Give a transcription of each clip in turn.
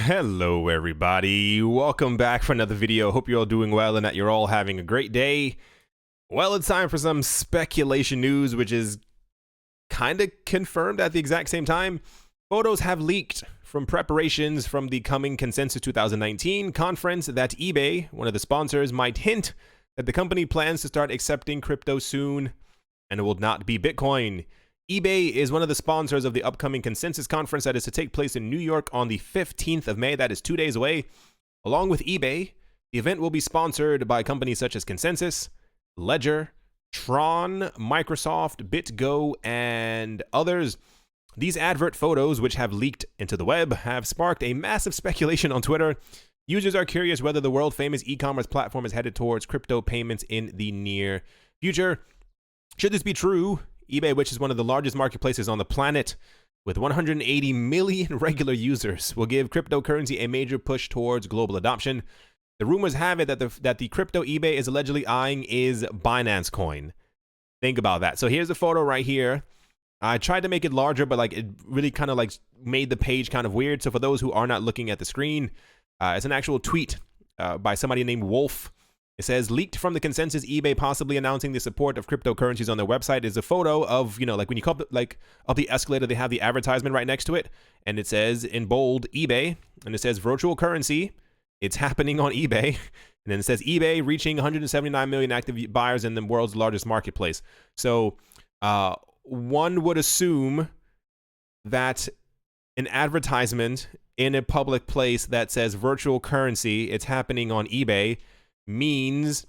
Hello everybody, welcome back for another video. Hope you're all doing well and that you're all having a great day. Well, it's time for some speculation news, which is kind of confirmed at the exact same time. Photos have leaked from preparations from the coming Consensus 2019 conference that eBay, one of the sponsors, might hint that the company plans to start accepting crypto soon, and it will not be Bitcoin. eBay is one of the sponsors of the upcoming Consensus Conference that is to take place in New York on the 15th of May. That is 2 days away. Along with eBay, the event will be sponsored by companies such as Consensus, Ledger, Tron, Microsoft, BitGo, and others. These advert photos, which have leaked into the web, have sparked a massive speculation on Twitter. Users are curious whether the world-famous e-commerce platform is headed towards crypto payments in the near future. Should this be true, eBay, which is one of the largest marketplaces on the planet, with 180 million regular users, will give cryptocurrency a major push towards global adoption. The rumors have it that the crypto eBay is allegedly eyeing is Binance coin. Think about that. So here's the photo right here. I tried to make it larger, but it really kind of made the page kind of weird. So for those who are not looking at the screen, it's an actual tweet by somebody named Wolf. It says, leaked from the Consensus, eBay possibly announcing the support of cryptocurrencies on their website. Is a photo of, when you come up the escalator, they have the advertisement right next to it. And it says in bold, eBay. And it says virtual currency. It's happening on eBay. And then it says eBay reaching 179 million active buyers in the world's largest marketplace. So one would assume that an advertisement in a public place that says virtual currency, it's happening on eBay, means,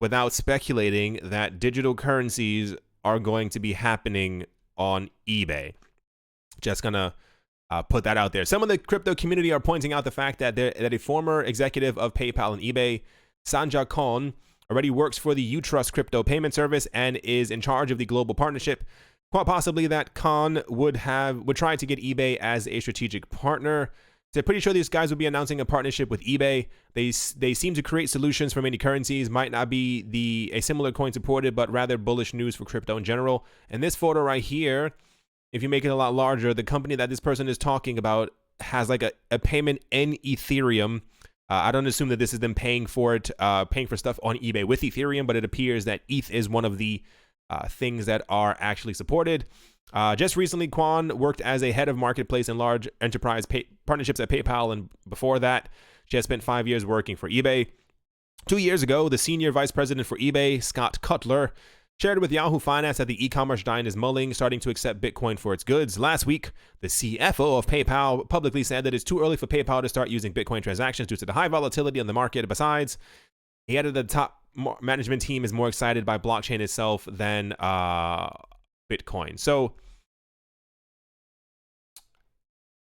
without speculating, that digital currencies are going to be happening on eBay. Just gonna put that out there. Some of the crypto community are pointing out the fact that a former executive of PayPal and eBay, Sanjay Khan, already works for the Utrust crypto payment service and is in charge of the global partnership. Quite possibly that Khan would try to get eBay as a strategic partner. So pretty sure these guys will be announcing a partnership with eBay. They seem to create solutions for many currencies. Might not be a similar coin supported, but rather bullish news for crypto in general. And this photo right here, if you make it a lot larger, the company that this person is talking about has a payment in Ethereum. I don't assume that this is them paying for it, paying for stuff on eBay with Ethereum, but it appears that ETH is one of the things that are actually supported. Just recently, Kwan worked as a head of marketplace and large enterprise partnerships at PayPal, and before that, she has spent 5 years working for eBay. 2 years ago, the senior vice president for eBay, Scott Cutler, shared with Yahoo Finance that the e-commerce giant is mulling, starting to accept Bitcoin for its goods. Last week, the CFO of PayPal publicly said that it's too early for PayPal to start using Bitcoin transactions due to the high volatility on the market. Besides, he added that the top management team is more excited by blockchain itself than Bitcoin. So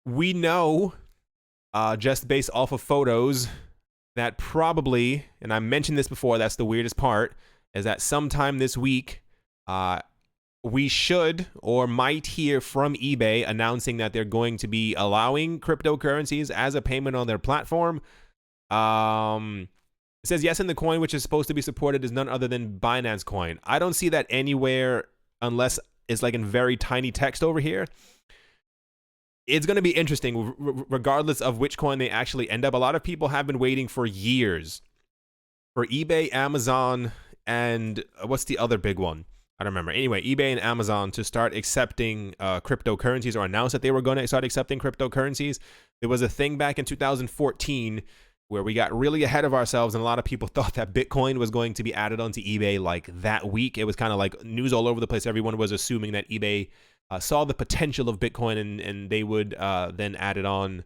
we know, just based off of photos, that probably, and I mentioned this before, that's the weirdest part, is that sometime this week, we should or might hear from eBay announcing that they're going to be allowing cryptocurrencies as a payment on their platform. It says, yes, in the coin which is supposed to be supported is none other than Binance coin. I don't see that anywhere unless it's in very tiny text over here. It's going to be interesting regardless of which coin they actually end up. A lot of people have been waiting for years for eBay, Amazon, and what's the other big one? I don't remember. Anyway, eBay and Amazon to start accepting cryptocurrencies, or announce that they were going to start accepting cryptocurrencies. There was a thing back in 2014 where we got really ahead of ourselves, and a lot of people thought that Bitcoin was going to be added onto eBay that week. It was kind of news all over the place. Everyone was assuming that eBay saw the potential of Bitcoin and they would then add it on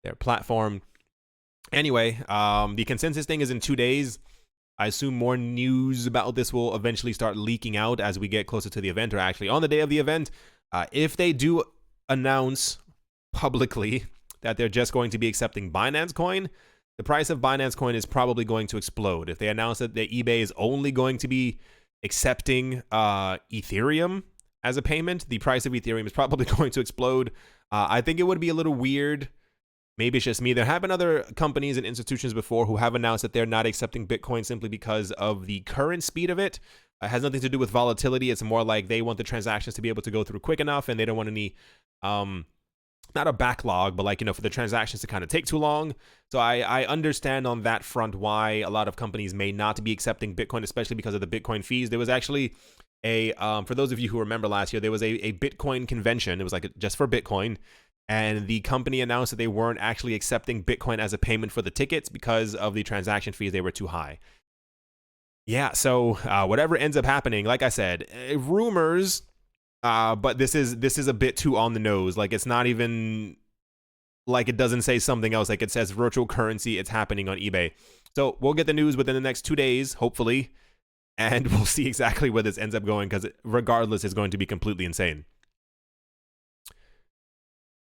their platform. Anyway, the Consensus thing is in 2 days. I assume more news about this will eventually start leaking out as we get closer to the event, or actually on the day of the event. If they do announce publicly that they're just going to be accepting Binance coin, the price of Binance coin is probably going to explode. If they announce that the eBay is only going to be accepting Ethereum as a payment, the price of Ethereum is probably going to explode. I think it would be a little weird. Maybe it's just me. There have been other companies and institutions before who have announced that they're not accepting Bitcoin simply because of the current speed of it. It has nothing to do with volatility. It's more like they want the transactions to be able to go through quick enough, and they don't want any not a backlog, but like, for the transactions to kind of take too long. So I understand on that front why a lot of companies may not be accepting Bitcoin, especially because of the Bitcoin fees. There was actually for those of you who remember last year, there was a Bitcoin convention. It was like just for Bitcoin. And the company announced that they weren't actually accepting Bitcoin as a payment for the tickets because of the transaction fees. They were too high. Yeah, so whatever ends up happening, like I said, rumors, but this is a bit too on the nose. Like, it's not even like it doesn't say something else. Like, it says virtual currency. It's happening on eBay. So we'll get the news within the next 2 days, hopefully, and we'll see exactly where this ends up going, because regardless, it's going to be completely insane.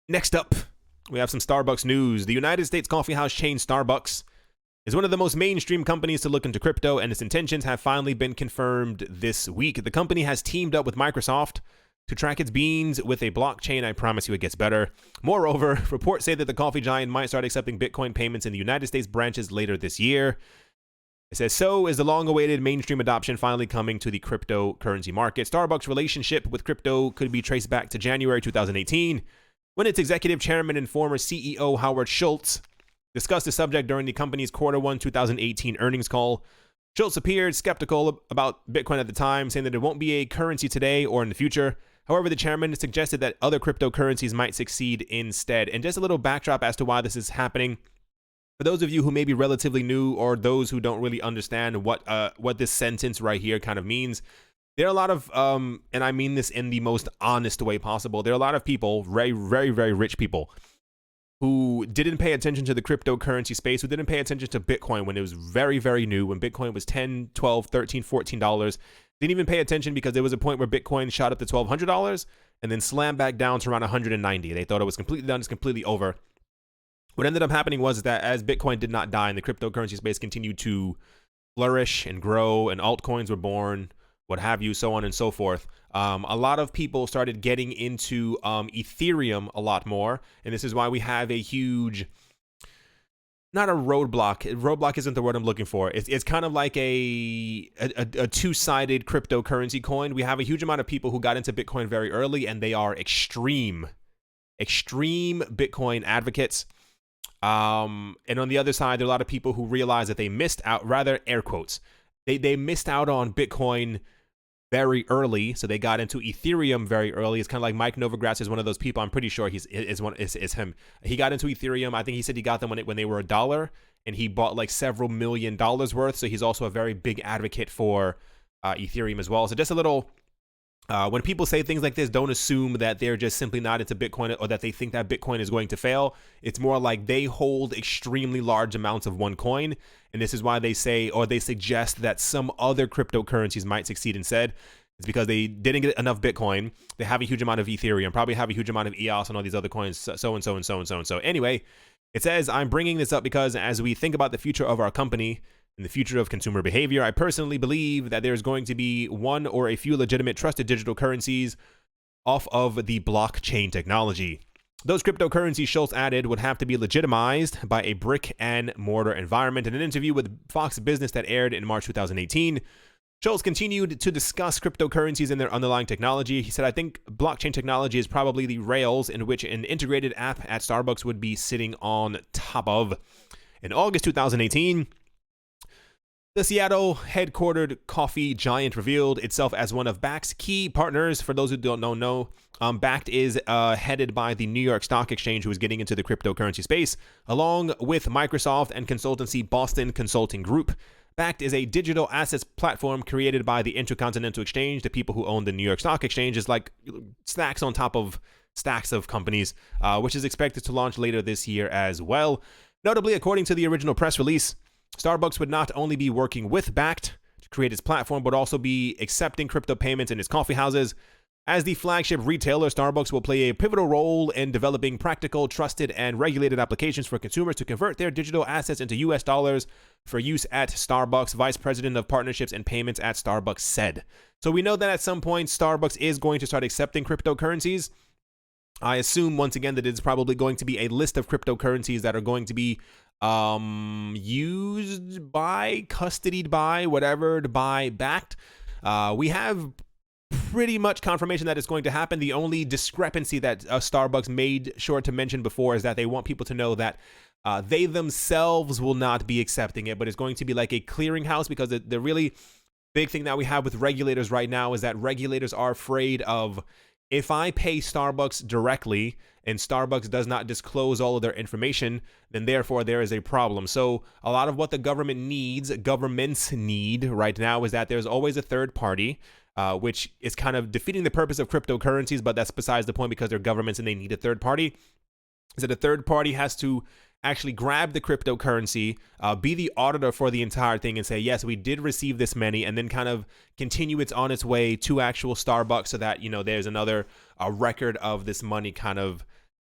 Next up, we have some Starbucks news. The United States coffee house chain Starbucks is one of the most mainstream companies to look into crypto, and its intentions have finally been confirmed this week. The company has teamed up with Microsoft to track its beans with a blockchain. I promise you it gets better. Moreover, reports say that the coffee giant might start accepting Bitcoin payments in the United States branches later this year. It says, so is the long-awaited mainstream adoption finally coming to the cryptocurrency market. Starbucks' relationship with crypto could be traced back to January 2018, when its executive chairman and former CEO Howard Schultz discussed the subject during the company's Q1 2018 earnings call. Schultz appeared skeptical about Bitcoin at the time, saying that it won't be a currency today or in the future. However, the chairman suggested that other cryptocurrencies might succeed instead. And just a little backdrop as to why this is happening. For those of you who may be relatively new, or those who don't really understand what this sentence right here kind of means, there are a lot of, and I mean this in the most honest way possible, there are a lot of people, very, very, very rich people, who didn't pay attention to the cryptocurrency space, who didn't pay attention to Bitcoin when it was very, very new, when Bitcoin was $10, $12, $13, $14. Didn't even pay attention because there was a point where Bitcoin shot up to $1,200 and then slammed back down to around 190. They thought it was completely done, it's completely over. What ended up happening was that as Bitcoin did not die and the cryptocurrency space continued to flourish and grow and altcoins were born, what have you, so on and so forth, a lot of people started getting into Ethereum a lot more. And this is why we have a huge, not a roadblock. Roadblock isn't the word I'm looking for. It's kind of like a two-sided cryptocurrency coin. We have a huge amount of people who got into Bitcoin very early, and they are extreme Bitcoin advocates. And on the other side, there are a lot of people who realize that they missed out, rather air quotes, they missed out on Bitcoin very early, so they got into Ethereum very early. It's kind of like Mike Novogratz is one of those people. I'm pretty sure is him. He got into Ethereum. I think he said he got them when they were $1, and he bought like several $1 million worth. So he's also a very big advocate for Ethereum as well. So just a little. When people say things like this, don't assume that they're just simply not into Bitcoin or that they think that Bitcoin is going to fail. It's more like they hold extremely large amounts of one coin. And this is why they say, or they suggest, that some other cryptocurrencies might succeed instead. It's because they didn't get enough Bitcoin. They have a huge amount of Ethereum, probably have a huge amount of EOS and all these other coins, so and so and so and so and so. Anyway, it says, I'm bringing this up because as we think about the future of our company, in the future of consumer behavior, I personally believe that there's going to be one or a few legitimate trusted digital currencies off of the blockchain technology. Those cryptocurrencies, Schultz added, would have to be legitimized by a brick and mortar environment. In an interview with Fox Business that aired in March 2018, Schultz continued to discuss cryptocurrencies and their underlying technology. He said, I think blockchain technology is probably the rails in which an integrated app at Starbucks would be sitting on top of. In August 2018, the Seattle headquartered coffee giant revealed itself as one of Bakkt's key partners. For those who don't know, Bakkt is headed by the New York Stock Exchange, who is getting into the cryptocurrency space, along with Microsoft and consultancy Boston Consulting Group. Bakkt is a digital assets platform created by the Intercontinental Exchange. The people who own the New York Stock Exchange is like stacks on top of stacks of companies, which is expected to launch later this year as well. Notably, according to the original press release, Starbucks would not only be working with Bakkt to create its platform, but also be accepting crypto payments in its coffee houses. As the flagship retailer, Starbucks will play a pivotal role in developing practical, trusted, and regulated applications for consumers to convert their digital assets into US dollars for use at Starbucks, Vice President of Partnerships and Payments at Starbucks said. So we know that at some point, Starbucks is going to start accepting cryptocurrencies. I assume, once again, that it's probably going to be a list of cryptocurrencies that are going to be used by, custodied by, whatever, by Bakkt. We have pretty much confirmation that it's going to happen. The only discrepancy that Starbucks made sure to mention before is that they want people to know that they themselves will not be accepting it, but it's going to be like a clearinghouse, because the really big thing that we have with regulators right now is that regulators are afraid of, if I pay Starbucks directly and Starbucks does not disclose all of their information, then therefore there is a problem. So a lot of what the governments need right now is that there's always a third party, which is kind of defeating the purpose of cryptocurrencies, but that's besides the point because they're governments and they need a third party. Is that a third party has to actually grab the cryptocurrency, be the auditor for the entire thing and say, yes, we did receive this many, and then kind of continue it on its way to actual Starbucks so that, you know, there's another record of this money kind of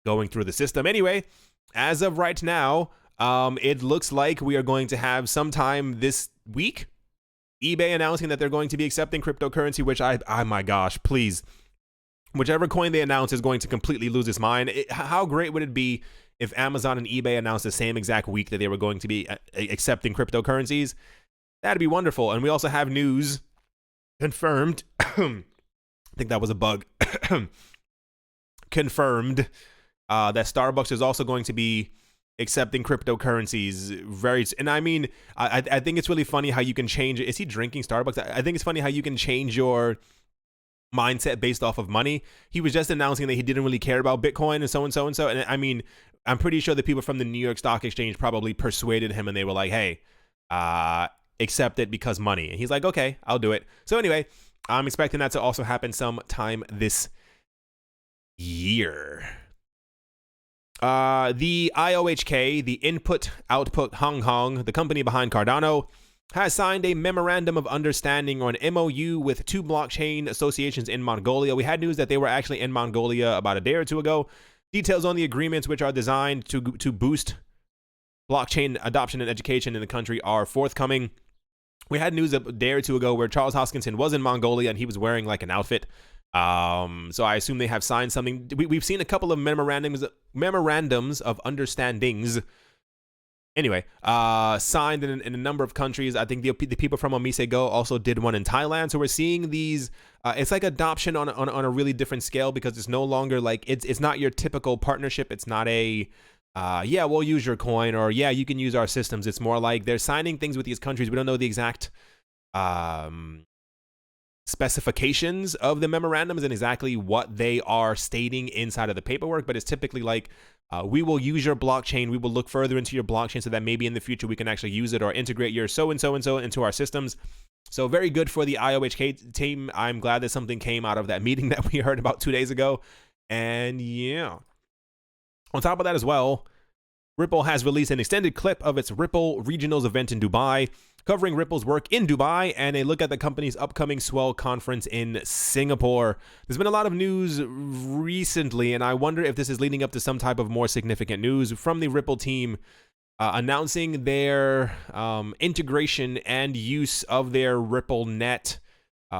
going through the system. Anyway, as of right now, it looks like we are going to have sometime this week eBay announcing that they're going to be accepting cryptocurrency, which my gosh, please, whichever coin they announce is going to completely lose its mind. How great would it be if Amazon and eBay announced the same exact week that they were going to be accepting cryptocurrencies? That'd be wonderful. And we also have news confirmed. I think that was a bug. Confirmed that Starbucks is also going to be accepting cryptocurrencies. And I mean, I think it's really funny how you can change. Is he drinking Starbucks? I think it's funny how you can change your mindset based off of money. He was just announcing that he didn't really care about Bitcoin and so and so and so. And I mean, I'm pretty sure the people from the New York Stock Exchange probably persuaded him and they were like, hey, accept it because money. And he's like, okay, I'll do it. So anyway, I'm expecting that to also happen sometime this year. The IOHK, the Input Output Hong Kong, the company behind Cardano, has signed a memorandum of understanding, or an MoU, with two blockchain associations in Mongolia. We had news that they were actually in Mongolia about a day or two ago. Details on the agreements, which are designed to boost blockchain adoption and education in the country, are forthcoming. We had news a day or two ago where Charles Hoskinson was in Mongolia and he was wearing like an outfit. So I assume they have signed something. We've seen a couple of memorandums of understandings. Anyway, signed in a number of countries. I think the people from Omise Go also did one in Thailand. So we're seeing these. It's like adoption on a really different scale, because it's no longer like it's not your typical partnership. It's not a yeah, we'll use your coin, or yeah, you can use our systems. It's more like they're signing things with these countries. We don't know the exact specifications of the memorandums and exactly what they are stating inside of the paperwork, but it's typically like, we will use your blockchain, we will look further into your blockchain so that maybe in the future we can actually use it, or integrate your so and so into our systems. So very good for the IOHK team. I'm glad that something came out of that meeting that we heard about 2 days ago. And yeah, on top of that as well, Ripple has released an extended clip of its Ripple Regionals event in Dubai, covering Ripple's work in Dubai and a look at the company's upcoming Swell conference in Singapore. There's been a lot of news recently, and I wonder if this is leading up to some type of more significant news from the Ripple team, announcing their integration and use of their Ripple net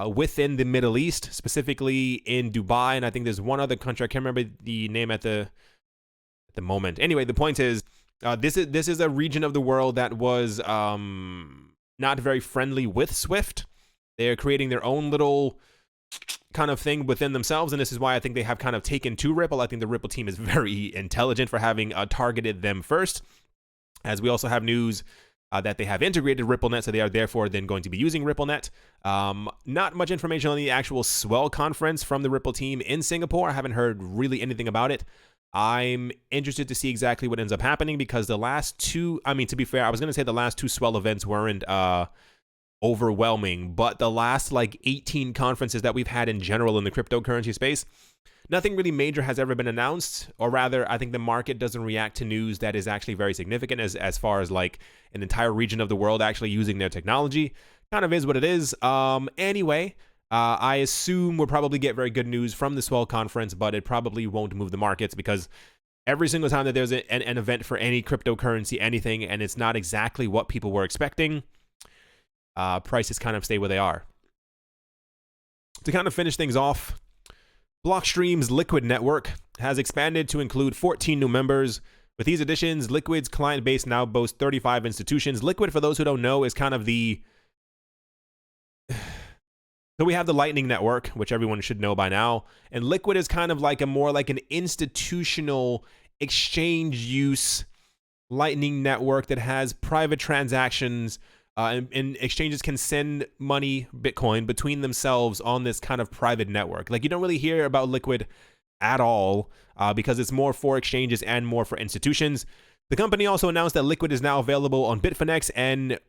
within the Middle East, specifically in Dubai. And I think there's one other country. I can't remember the name at the moment. Anyway, the point is, this is a region of the world that was not very friendly with Swift. They're creating their own little kind of thing within themselves, and this is why I think they have kind of taken to Ripple. I think the Ripple team is very intelligent for having targeted them first, as we also have news that they have integrated RippleNet, so they are therefore then going to be using RippleNet. Not much information on the actual Swell conference from the Ripple team in Singapore. I haven't heard really anything about it. I'm interested to see exactly what ends up happening, because the last two, I mean, to be fair, I was going to say the last two Swell events weren't overwhelming, but the last like 18 conferences that we've had in general in the cryptocurrency space, nothing really major has ever been announced, or rather, I think the market doesn't react to news that is actually very significant as far as like an entire region of the world actually using their technology. Kind of is what it is. Anyway, I assume we'll probably get very good news from the Swell conference, but it probably won't move the markets, because every single time that there's an event for any cryptocurrency, anything, and it's not exactly what people were expecting, prices kind of stay where they are. To kind of finish things off, Blockstream's Liquid network has expanded to include 14 new members. With these additions, Liquid's client base now boasts 35 institutions. Liquid, for those who don't know, is kind of the So we have the Lightning Network, which everyone should know by now, and Liquid is kind of like a more like an institutional exchange use Lightning Network that has private transactions, and exchanges can send money, Bitcoin, between themselves on this kind of private network. Like, you don't really hear about Liquid at all because it's more for exchanges and more for institutions. The company also announced that Liquid is now available on Bitfinex and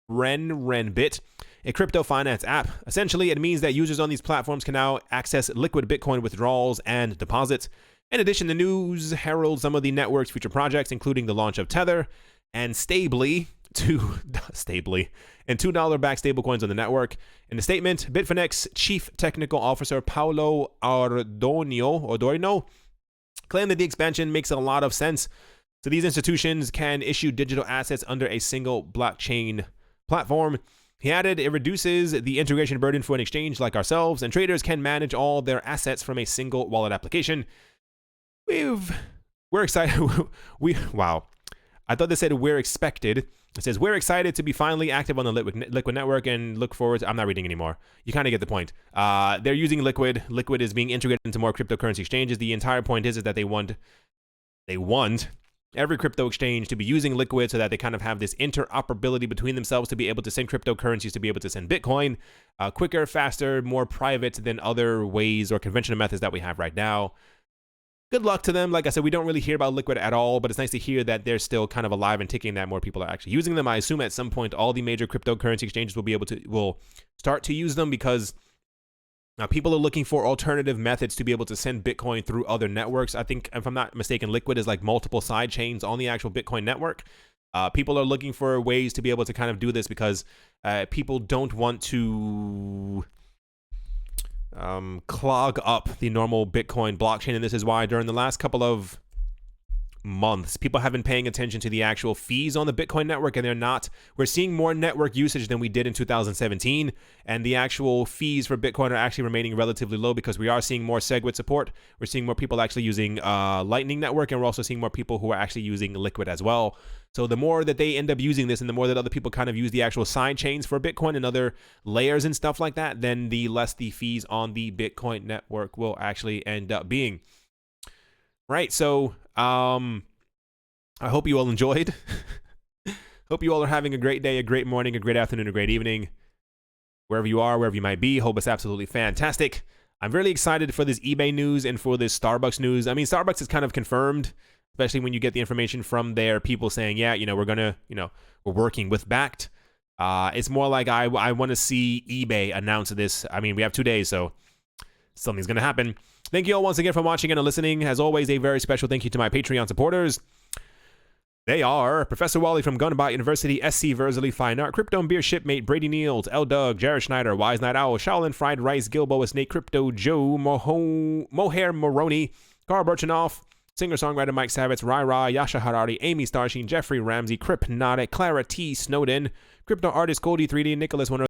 Renminbi, a crypto finance app. Essentially, it means that users on these platforms can now access liquid Bitcoin withdrawals and deposits. In addition, the news heralds some of the network's future projects, including the launch of Tether and Stably, and $2-backed stablecoins on the network. In a statement, Bitfinex Chief Technical Officer Paulo Ordonio claimed that the expansion makes a lot of sense. So these institutions can issue digital assets under a single blockchain platform. He added, it reduces the integration burden for an exchange like ourselves, and traders can manage all their assets from a single wallet application. We're excited. Wow. I thought they said we're expected. It says we're excited to be finally active on the Liquid network and look forward to, I'm not reading anymore. You kind of get the point. They're using Liquid. Liquid is being integrated into more cryptocurrency exchanges. The entire point is that they want every crypto exchange to be using Liquid so that they kind of have this interoperability between themselves to be able to send cryptocurrencies, to be able to send Bitcoin quicker, faster, more private than other ways or conventional methods that we have right now. Good luck to them. Like I said, we don't really hear about Liquid at all, but it's nice to hear that they're still kind of alive and ticking, that more people are actually using them. I assume at some point all the major cryptocurrency exchanges will start to use them because people are looking for alternative methods to be able to send Bitcoin through other networks. I think, if I'm not mistaken, Liquid is like multiple side chains on the actual Bitcoin network. People are looking for ways to be able to kind of do this because people don't want to clog up the normal Bitcoin blockchain. And this is why during the last couple of months, people have been paying attention to the actual fees on the Bitcoin network, and we're seeing more network usage than we did in 2017, and the actual fees for Bitcoin are actually remaining relatively low because we are seeing more SegWit support. We're seeing more people actually using Lightning Network, and we're also seeing more people who are actually using Liquid as well. So the more that they end up using this, and the more that other people kind of use the actual side chains for Bitcoin and other layers and stuff like that, then the less the fees on the Bitcoin network will actually end up being. Right, so I hope you all enjoyed. Hope you all are having a great day, a great morning, a great afternoon, a great evening. Wherever you are, wherever you might be, hope it's absolutely fantastic. I'm really excited for this eBay news and for this Starbucks news. I mean, Starbucks is kind of confirmed, especially when you get the information from their people saying, yeah, we're working with Backed. It's more like I want to see eBay announce this. I mean, we have 2 days, so something's going to happen. Thank you all once again for watching and listening. As always, a very special thank you to my Patreon supporters. They are Professor Wally from Gunbot University, SC Verzely Fine Art, Crypto and Beer Shipmate, Brady Niels, L Doug, Jared Schneider, Wise Night Owl, Shaolin Fried Rice, Gilboa Snake, Crypto Joe, Mohair Moroni, Carl Birchenoff, singer-songwriter Mike Savitz, Rai, Yasha Harari, Amy Starsheen, Jeffrey Ramsey, Krypnotic, Clara T. Snowden, Crypto Artist Cody 3D, Nicholas Winter,